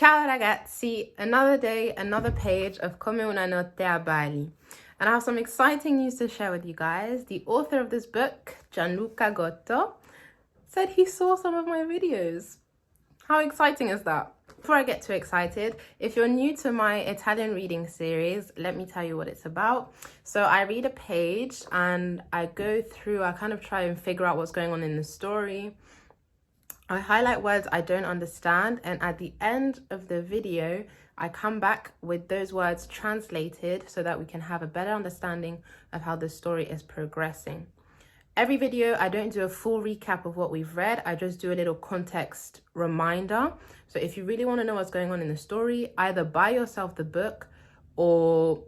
Ciao ragazzi, another day, another page of Come una notte a Bali. And I have some exciting news to share with you guys. The author of this book, Gianluca Gotto, said he saw some of my videos. How exciting is that? Before I get too excited, if you're new to my Italian reading series, let me tell you what it's about. So I read a page and I go through, I kind of try and figure out what's going on in the story. I highlight words I don't understand, and at the end of the video, I come back with those words translated so that we can have a better understanding of how the story is progressing. Every video, I don't do a full recap of what we've read. I just do a little context reminder. So if you really want to know what's going on in the story, either buy yourself the book or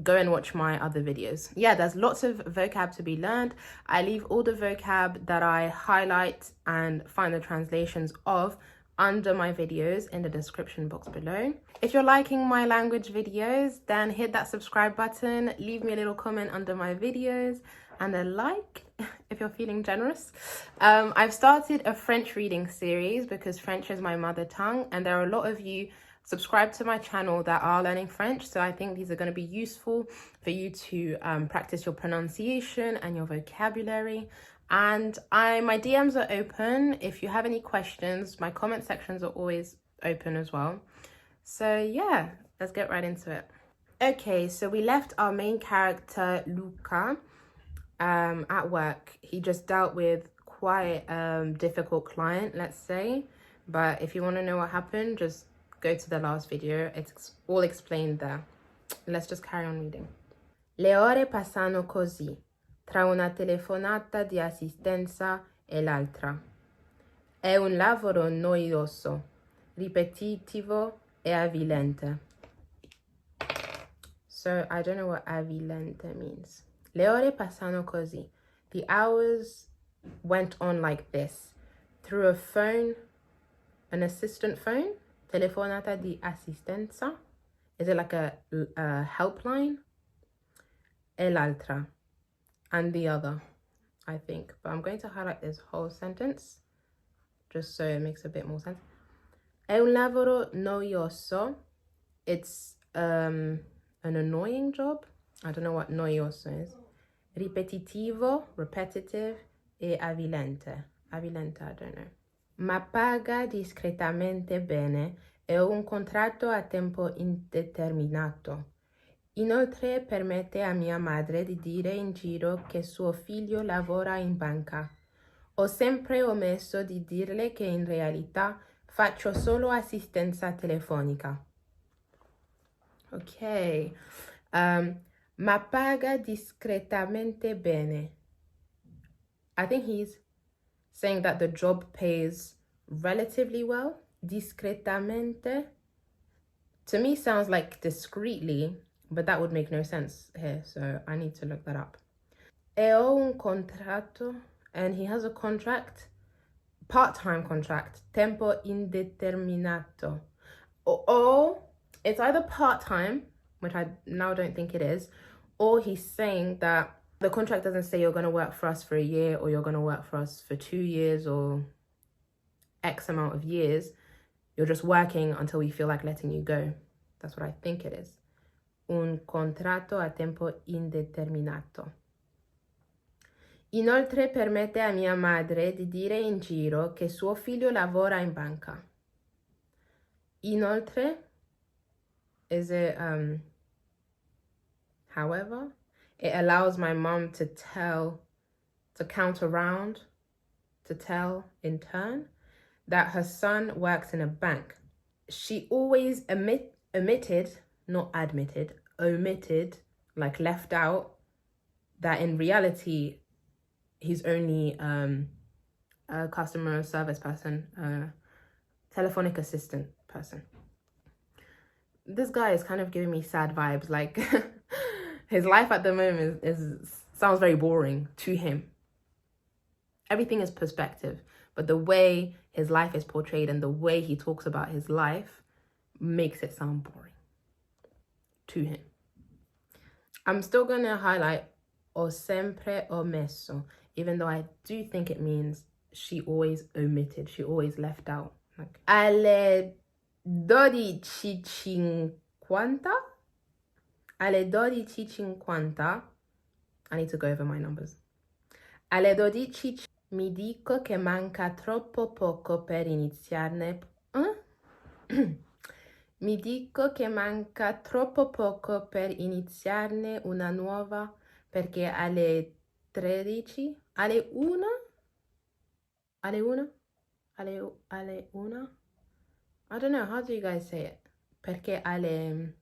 go and watch my other videos. Yeah, there's lots of vocab to be learned. I leave all the vocab that I highlight and find the translations of under my videos in the description box below. If you're liking my language videos, then hit that subscribe button, leave me a little comment under my videos and a like if you're feeling generous. I've started a French reading series because French is my mother tongue, and there are a lot of you subscribe to my channel that are learning French, so I think these are going to be useful for you to practice your pronunciation and your vocabulary. And my DMs are open. If you have any questions, my comment sections are always open as well. So yeah, let's get right into it. Okay, so we left our main character Luca at work. He just dealt with quite a difficult client, let's say, but if you want to know what happened, just go to the last video. It's all explained there. Let's just carry on reading. Le ore passano così, tra una telefonata di assistenza e l'altra. È un lavoro noioso, ripetitivo e avvilente. So I don't know what avvilente means. Le ore passano così. The hours went on like this. Through a phone, an assistant phone. Telefonata di assistenza. Is it like a helpline? E l'altra. And the other, I think. But I'm going to highlight this whole sentence just so it makes a bit more sense. È un lavoro noioso. It's an annoying job. I don't know what noioso is. Ripetitivo, repetitive. E avvilente. Avvilente, I don't know. Ma paga discretamente bene e un contratto a tempo indeterminato. Inoltre permette a mia madre di dire in giro che suo figlio lavora in banca. Ho sempre omesso di dirle che in realtà faccio solo assistenza telefonica. Ok. Ma paga discretamente bene. I think he's saying that the job pays relatively well. Discretamente, to me, sounds like discreetly, but that would make no sense here, so I need to look that up. E ho un contratto, and he has a contract, part-time contract, tempo indeterminato. Or it's either part-time, which I now don't think it is, or he's saying that the contract doesn't say you're going to work for us for a year or you're going to work for us for 2 years or X amount of years. You're just working until we feel like letting you go. That's what I think it is. Un contratto a tempo indeterminato. Inoltre permette a mia madre di dire in giro che suo figlio lavora in banca. Inoltre, is it however? It allows my mom to count around, to tell in turn, that her son works in a bank. She always omitted, not admitted, omitted, like left out, that in reality, he's only a customer service person, a telephonic assistant person. This guy is kind of giving me sad vibes, like his life at the moment sounds very boring to him. Everything is perspective, but the way his life is portrayed and the way he talks about his life makes it sound boring to him. I'm still going to highlight ho sempre omesso, even though I do think it means she always omitted, she always left out Okay. Alle 12:50. Alle 12:50. I need to go over my numbers. Alle 12 mi dico che manca troppo poco per iniziarne. Mi dico che manca troppo poco per iniziarne una nuova perché alle 13, alle 1, alle 1, alle 1. I don't know, how do you guys say it? Perché alle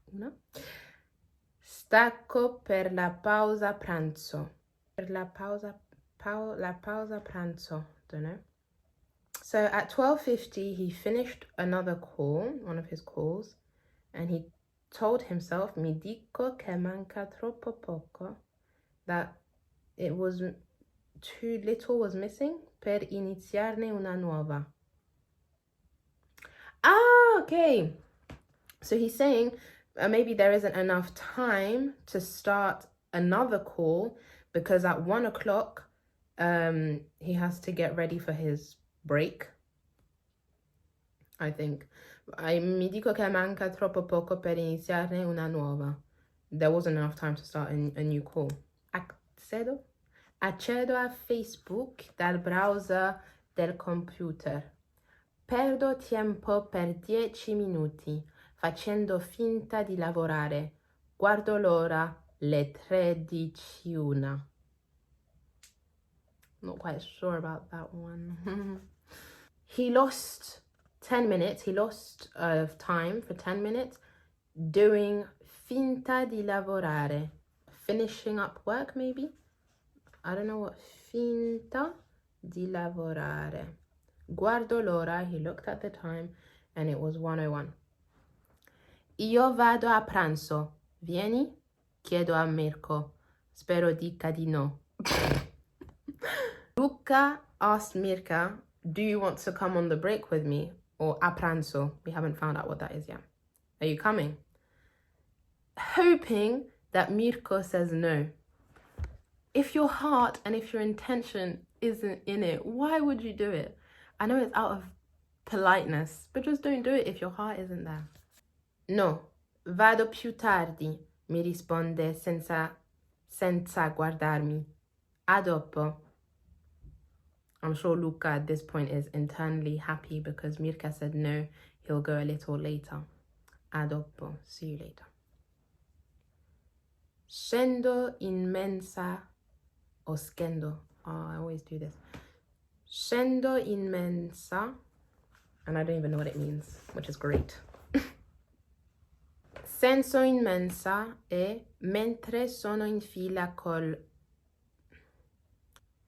1. Stacco per la pausa pranzo. Per la pausa pranzo, don't know. So at 12:50, he finished another call, one of his calls, and he told himself, mi dico che manca troppo poco, that it was too little was missing, per iniziarne una nuova. Ah, okay. So he's saying maybe there isn't enough time to start another call because at 1 o'clock, he has to get ready for his break, I think. Mi dico che manca troppo poco per iniziarne una nuova. There wasn't enough time to start a new call. Accedo a Facebook dal browser del computer. Perdo tempo per 10 minuti facendo finta di lavorare. Guardo l'ora, le 13:01. Not quite sure about that one. He lost 10 minutes. He lost time for 10 minutes doing finta di lavorare. Finishing up work, maybe? I don't know what finta di lavorare. Guardo l'ora. He looked at the time and it was 1:01. Io vado a pranzo. Vieni? Chiedo a Mirko. Spero dica di no. Luca asked Mirka, do you want to come on the break with me? Or a pranzo. We haven't found out what that is yet. Are you coming? Hoping that Mirko says no. If your heart and if your intention isn't in it, why would you do it? I know it's out of politeness, but just don't do it if your heart isn't there. No, vado più tardi, mi risponde senza guardarmi. A dopo. I'm sure Luca at this point is internally happy because Mirka said no, he'll go a little later. A dopo, see you later. Scendo in mensa or scendo. Oh, I always do this. Scendo in mensa, and I don't even know what it means, which is great. Senso in mensa è mentre sono in fila col...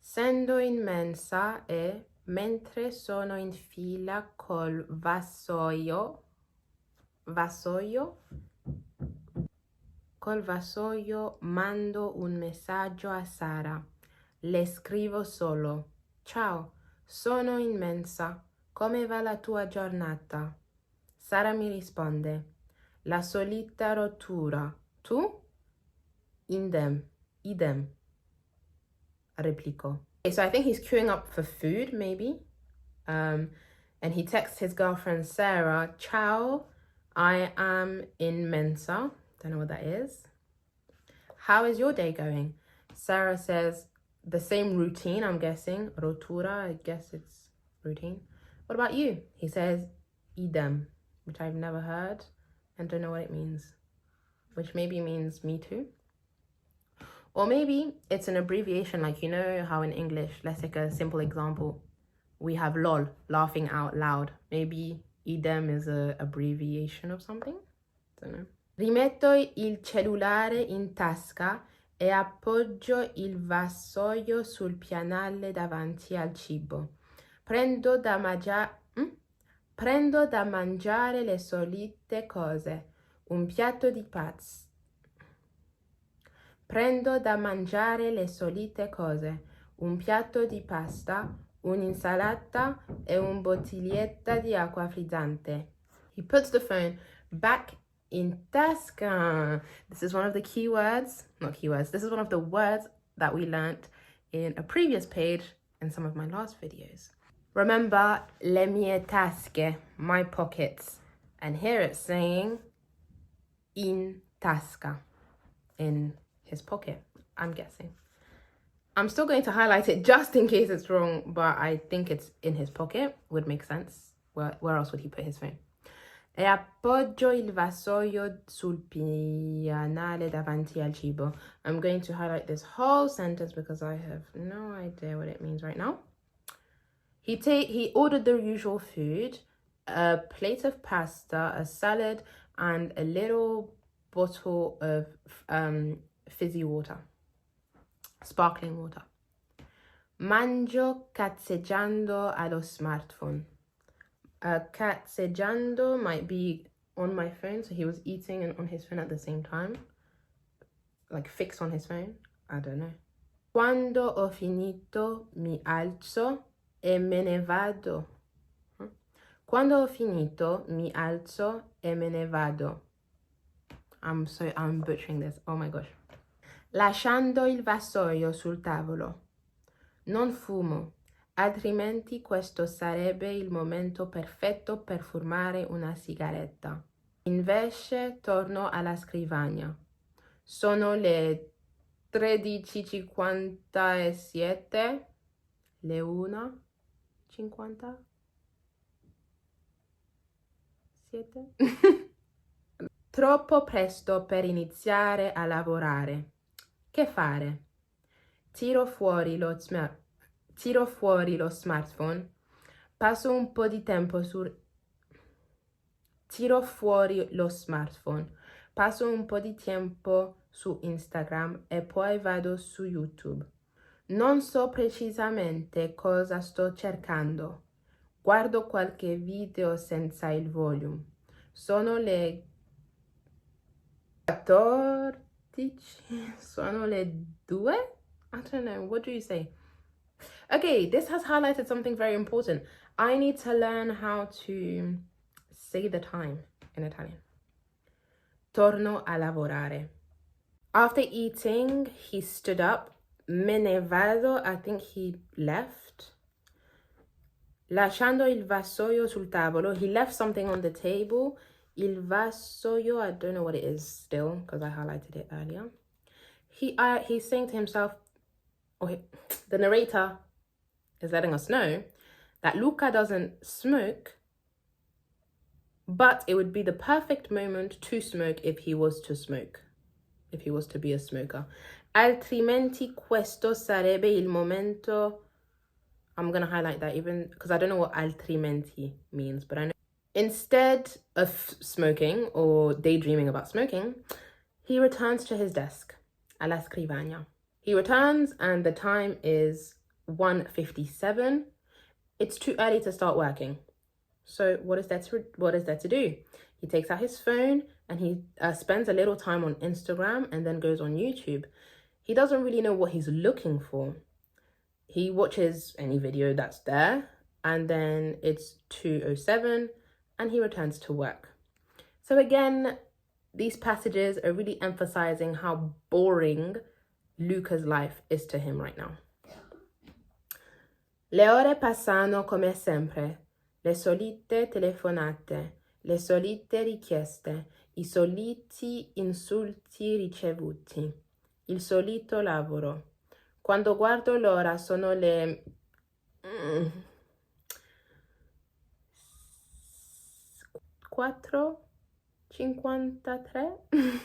Scendo in mensa è mentre sono in fila col vassoio. Col vassoio mando un messaggio a Sara. Le scrivo solo. Ciao, sono in mensa. Come va la tua giornata? Sara mi risponde. La solita rottura. Tu? Idem. Replico. Okay, so I think he's queuing up for food, maybe. And he texts his girlfriend Sarah, ciao, I am in mensa. Don't know what that is. How is your day going? Sarah says, the same routine, I'm guessing. Rottura, I guess it's routine. What about you? He says, Idem, which I've never heard and don't know what it means. Which maybe means me too. Or maybe it's an abbreviation, like, you know how in English, let's take a simple example. We have lol, laughing out loud. Maybe idem is an abbreviation of something. Don't know. Rimetto il cellulare in tasca e appoggio il vassoio sul pianale davanti al cibo. Prendo da mangiare le solite cose. Un piatto di pasta. Prendo da mangiare le solite cose. Un piatto di pasta, un'insalata e una bottiglietta di acqua frizzante. He puts the phone back in tasca. This is one of the this is one of the words that we learnt in a previous page in some of my last videos. Remember, le mie tasche, my pockets. And here it's saying in tasca, in his pocket, I'm guessing. I'm still going to highlight it just in case it's wrong, but I think it's in his pocket. Would make sense. Where else would he put his phone? E appoggio il vassoio sul pianale davanti al cibo. I'm going to highlight this whole sentence because I have no idea what it means right now. He ordered the usual food, a plate of pasta, a salad, and a little bottle of fizzy water, sparkling water. Mangio cazzeggiando allo smartphone. Cazzeggiando might be on my phone, so he was eating and on his phone at the same time, like fixed on his phone. I don't know. Quando ho finito mi alzo e me ne vado. Quando ho finito mi alzo e me ne vado. I'm butchering this. Oh my gosh. Lasciando il vassoio sul tavolo. Non fumo, altrimenti questo sarebbe il momento perfetto per fumare una sigaretta. Invece torno alla scrivania. Sono le 13:57, le 1:57. Troppo presto per iniziare a lavorare. Che fare? Tiro fuori lo smartphone, passo un po' di tempo su Instagram e poi vado su YouTube. Non so precisamente cosa sto cercando. Guardo qualche video senza il volume. Sono le 14, sono le 2? I don't know, what do you say? Okay, this has highlighted something very important. I need to learn how to say the time in Italian. Torno a lavorare. After eating, he stood up. Me ne vado, I think he left. Lasciando il vassoio sul tavolo, he left something on the table. Il vassoio, I don't know what it is still, because I highlighted it earlier. He's saying to himself, the narrator is letting us know that Luca doesn't smoke, but it would be the perfect moment to smoke if he was to smoke, if he was to be a smoker. Altrimenti questo sarebbe il momento. I'm going to highlight that even because I don't know what altrimenti means, but I know. Instead of smoking or daydreaming about smoking, he returns to his desk, alla scrivania. He returns and the time is 1:57. It's too early to start working. So what is there to do? He takes out his phone and he spends a little time on Instagram and then goes on YouTube. He doesn't really know what he's looking for. He watches any video that's there and then it's 2:07 and he returns to work. So again, these passages are really emphasizing how boring Luca's life is to him right now. Le ore passano come sempre, le solite telefonate, le solite richieste, i soliti insulti ricevuti, il solito lavoro. Quando guardo l'ora sono le 4:53.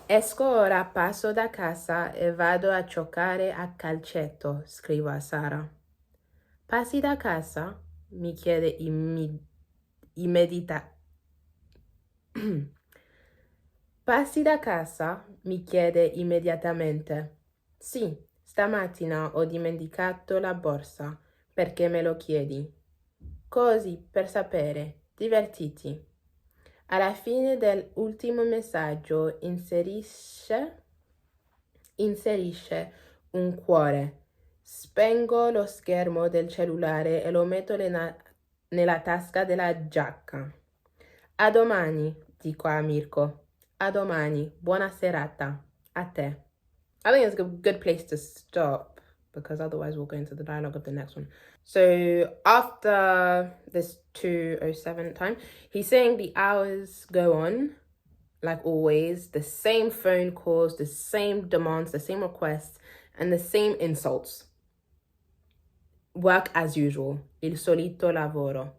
Esco ora, passo da casa e vado a giocare a calcetto, scrivo a Sara. Passi da casa? Mi chiede Passi da casa? Mi chiede immediatamente. Sì, stamattina ho dimenticato la borsa. Perché me lo chiedi? Così, per sapere. Divertiti. Alla fine dell'ultimo messaggio inserisce un cuore. Spengo lo schermo del cellulare e lo metto nella tasca della giacca. A domani, dico a Mirko. A domani, buona serata. A te. I think it's a good place to stop because otherwise we'll go into the dialogue of the next one. So after this 2:07 time, he's saying the hours go on like always, the same phone calls, the same demands, the same requests, and the same insults. Work as usual, il solito lavoro.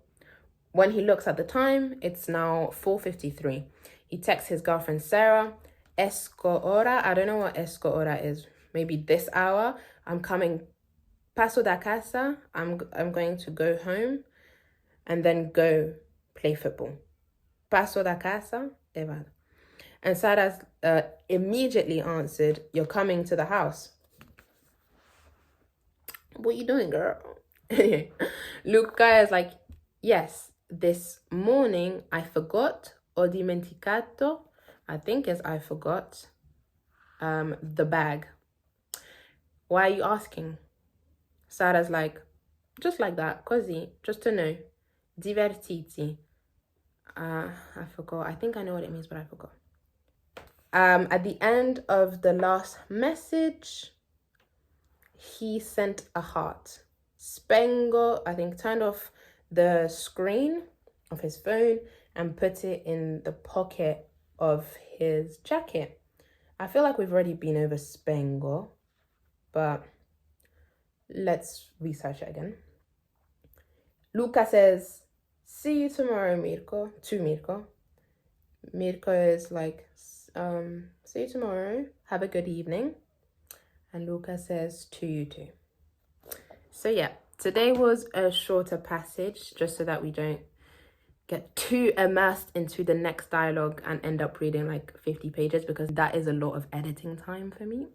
When he looks at the time, it's now 4:53. He texts his girlfriend Sarah, esco ora. I don't know what esco ora is. Maybe this hour. I'm coming. Paso da casa. I'm going to go home and then go play football. Paso da casa. And Sarah immediately answered, "You're coming to the house." What are you doing, girl? Luca is like, "Yes, this morning I forgot, ho dimenticato," I think is I forgot, the bag. Why are you asking? Sarah's like, just like that, così, just to know. Divertiti. I forgot. I think I know what it means, but I forgot. At the end of the last message, he sent a heart. Spengo, I think, turned off the screen of his phone and put it in the pocket of his jacket. I feel like we've already been over Spengo, but let's research it again. Luca says, "See you tomorrow, Mirko," to Mirko. Mirko is like, "See you tomorrow. Have a good evening." And Luca says, "To you too." So yeah, today was a shorter passage just so that we don't get too immersed into the next dialogue and end up reading like 50 pages, because that is a lot of editing time for me.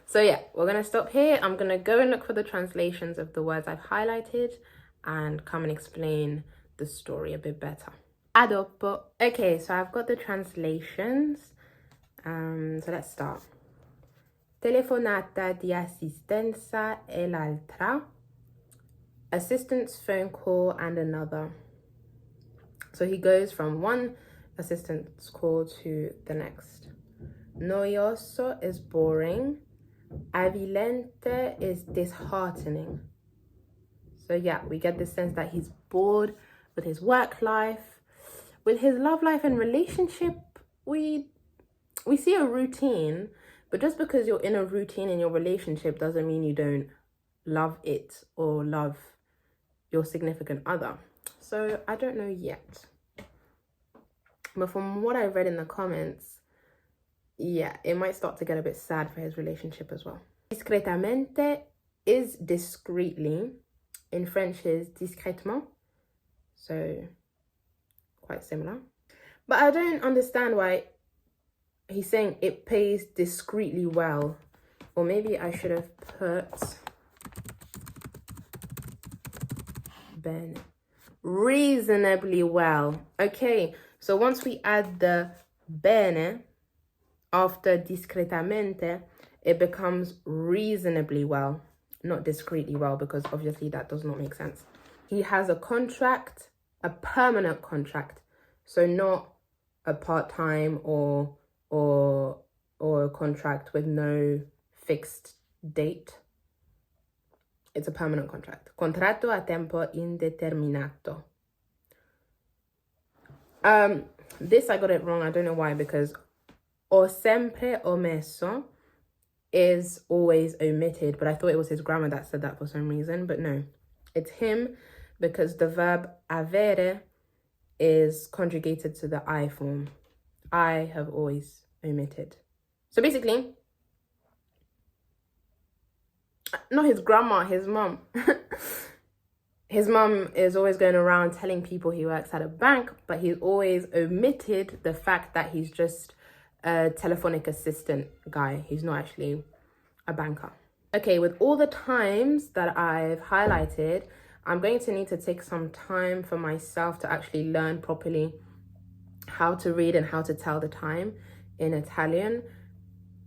So yeah, we're going to stop here. I'm going to go and look for the translations of the words I've highlighted and come and explain the story a bit better. A dopo. Okay, so I've got the translations. So let's start. Telefonata di assistenza e l'altra. Assistant's phone call and another. So he goes from one assistant's call to the next. Noioso is boring. Avvilente is disheartening. So yeah, we get the sense that he's bored with his work life. With his love life and relationship, we see a routine, but just because you're in a routine in your relationship doesn't mean you don't love it or love your significant other. So I don't know yet. But from what I read in the comments, yeah, it might start to get a bit sad for his relationship as well. Discretamente is discreetly. In French is discrètement. So quite similar. But I don't understand why he's saying it pays discreetly well. Or maybe I should have put bene. Reasonably well. Okay, so once we add the bene after discretamente, it becomes reasonably well, not discreetly well, because obviously that does not make sense. He has a contract, a permanent contract, so not a part-time or a contract with no fixed date. It's a permanent contract. Contratto a tempo indeterminato. This I got it wrong. I don't know why, because o sempre, omesso is always omitted, but I thought it was his grammar that said that for some reason, but no, it's him, because the verb avere is conjugated to the I form. I have always omitted. So basically, not his grandma, his mum. His mum is always going around telling people he works at a bank, but he's always omitted the fact that he's just a telephonic assistant guy. He's not actually a banker. Okay, with all the times that I've highlighted, I'm going to need to take some time for myself to actually learn properly how to read and how to tell the time in Italian.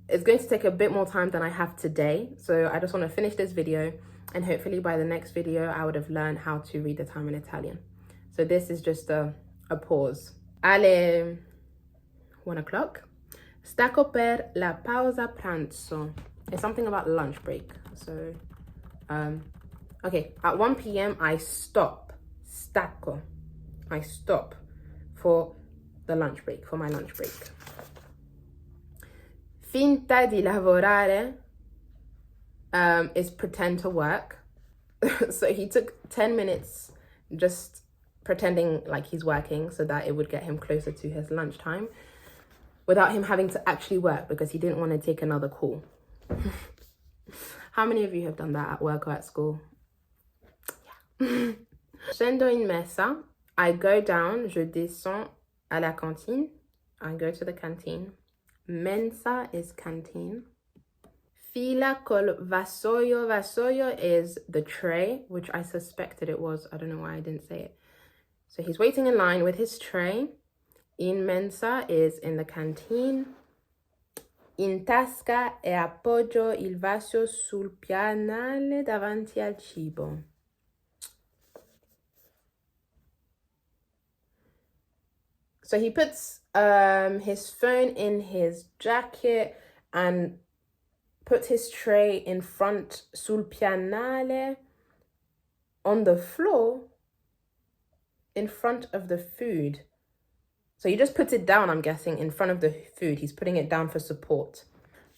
It's going to take a bit more time than I have today. So I just want to finish this video, and hopefully by the next video, I would have learned how to read the time in Italian. So this is just a pause. Alle, 1 o'clock. Staco per la pausa pranzo. It's something about lunch break. So, okay, at 1 p.m. I stop, staco. I stop for the lunch break, for my lunch break. Finta di lavorare is pretend to work. So he took 10 minutes just pretending like he's working so that it would get him closer to his lunchtime without him having to actually work because he didn't want to take another call. How many of you have done that at work or at school? Yeah. Scendo in mensa. I go down, je descends à la cantine. I go to the canteen. Mensa is canteen. Fila col vassoio. Vassoio is the tray, which I suspected it was. I don't know why I didn't say it. So he's waiting in line with his tray. In mensa is in the canteen. In tasca e appoggio il vaso sul pianale davanti al cibo. So he puts his phone in his jacket and puts his tray in front, sul pianale, on the floor, in front of the food. So he just puts it down, I'm guessing, in front of the food. He's putting it down for support.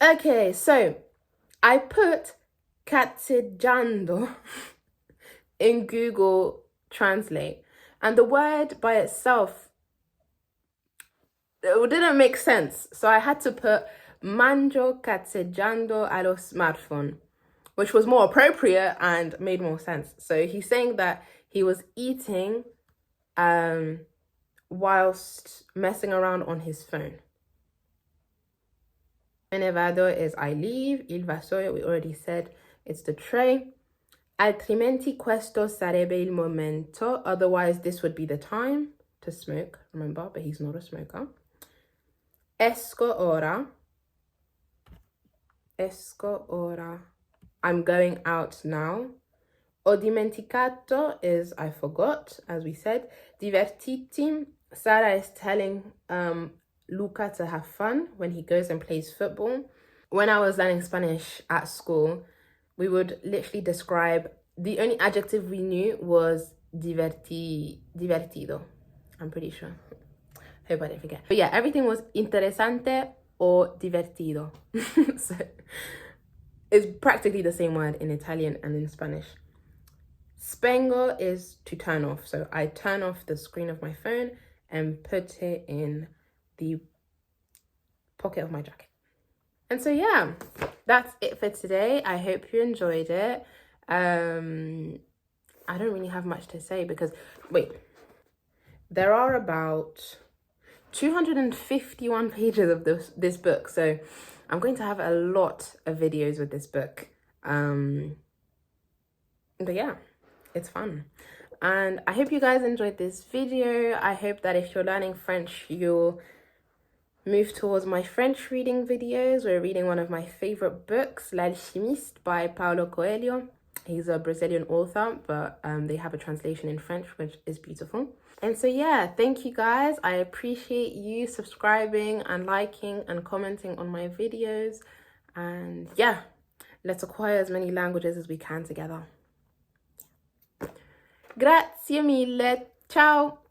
Okay, so I put cazzeggiando in Google Translate. And the word by itself, it didn't make sense. So I had to put mangio cazzeggiando allo smartphone, which was more appropriate and made more sense. So he's saying that he was eating whilst messing around on his phone. Me ne vado is I leave. Il vassoio, we already said, it's the tray. Altrimenti questo sarebbe il momento. Otherwise, this would be the time to smoke. Remember, but he's not a smoker. Esco ora. Esco ora. I'm going out now. Ho dimenticato is I forgot, as we said. Divertiti. Sara is telling Luca to have fun when he goes and plays football. When I was learning Spanish at school, we would literally describe, the only adjective we knew was divertido. I'm pretty sure. Hope I didn't forget. But yeah, everything was interesante or divertido. So it's practically the same word in Italian and in Spanish. Spengo is to turn off. So I turn off the screen of my phone and put it in the pocket of my jacket. And so yeah, that's it for today. I hope you enjoyed it. I don't really have much to say because, wait, there are about 251 pages of this book. So I'm going to have a lot of videos with this book. But yeah, it's fun. And I hope you guys enjoyed this video. I hope that if you're learning French, you'll move towards my French reading videos. We're reading one of my favorite books, L'Alchimiste by Paulo Coelho. He's a Brazilian author, but they have a translation in French, which is beautiful. And so yeah, thank you guys. I appreciate you subscribing and liking and commenting on my videos. And yeah, let's acquire as many languages as we can together. Grazie mille. Ciao.